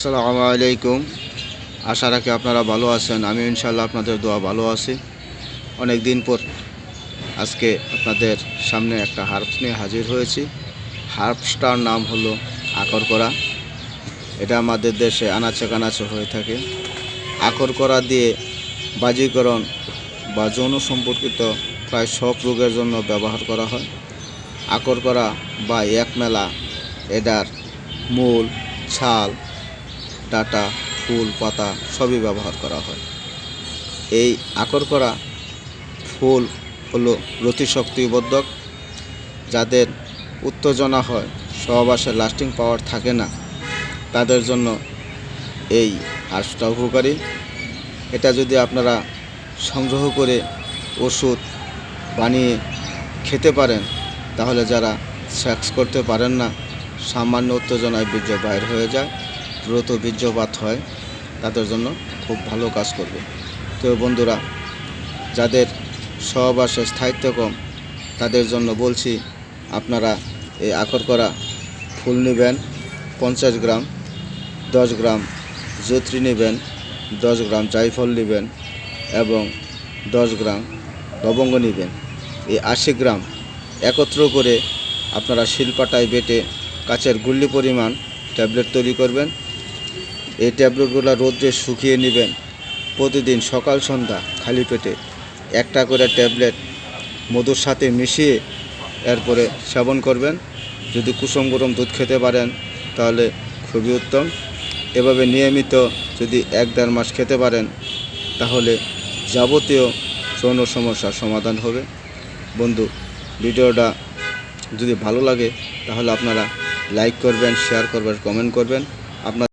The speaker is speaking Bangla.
আসসালামু আলাইকুম। আশা রাখি আপনারা ভালো আছেন। আমি ইনশাআল্লাহ আপনাদের দোয়া ভালো আছি। অনেক দিন পর আজকে আপনাদের সামনে একটা হার্বস নিয়ে হাজির হয়েছি। হার্বসটার নাম হলো আকরকরা। এটা আমাদের দেশে আনাচে কানাচে হয়ে থাকে। আকরকরা দিয়ে বাজিকরণ বা যৌন সম্পর্কিত প্রায় সব রোগের জন্য ব্যবহার করা হয়। আকরকরা বা একমেলা এটার মূল, ছাল, ডাটা, ফুল, পাতা সবই ব্যবহার করা হয়। এই আকরকরা ফুল হলো রতিশক্তিবর্ধক। যাদের উত্তেজনা হয়, সহবাসে লাস্টিং পাওয়ার থাকে না, তাদের জন্য এই হার্বসটা উপকারী। এটা যদি আপনারা সংগ্রহ করে ওষুধ বানিয়ে খেতে পারেন, তাহলে যারা সেক্স করতে পারেন না, সামান্য উত্তেজনায় বীর্য বাইর হয়ে যায়, দ্রুত বীর্যপাত হয়, তাদের জন্য খুব ভালো কাজ করবে। তো বন্ধুরা, যাদের সহবাসে স্থায়িত্ব কম, তাদের জন্য বলছি আপনারা এই আকরকরা ফুল নেবেন 50 গ্রাম, 10 গ্রাম জৈত্রী নেবেন, 10 গ্রাম জায়ফল নেবেন এবং 10 গ্রাম লবঙ্গ নেবেন। এই 80 গ্রাম একত্র করে আপনারা শিলপাটায় বেটে কাচের গুল্লি পরিমাণ ট্যাবলেট তৈরি করবেন। এই ট্যাবলেটগুলো রোদ্রে শুকিয়ে নেবেন। প্রতিদিন সকাল সন্ধ্যা খালি পেটে একটা করে ট্যাবলেট মধুর সাথে মিশিয়ে এরপরে সেবন করবেন। যদি কুসুম গরম দুধ খেতে পারেন তাহলে খুবই উত্তম। এভাবে নিয়মিত যদি 1-1.5 মাস খেতে পারেন, তাহলে যাবতীয় যৌন সমস্যার সমাধান হবে। বন্ধু, ভিডিওটা যদি ভালো লাগে তাহলে আপনারা লাইক করবেন, শেয়ার করবেন, কমেন্ট করবেন। আপনার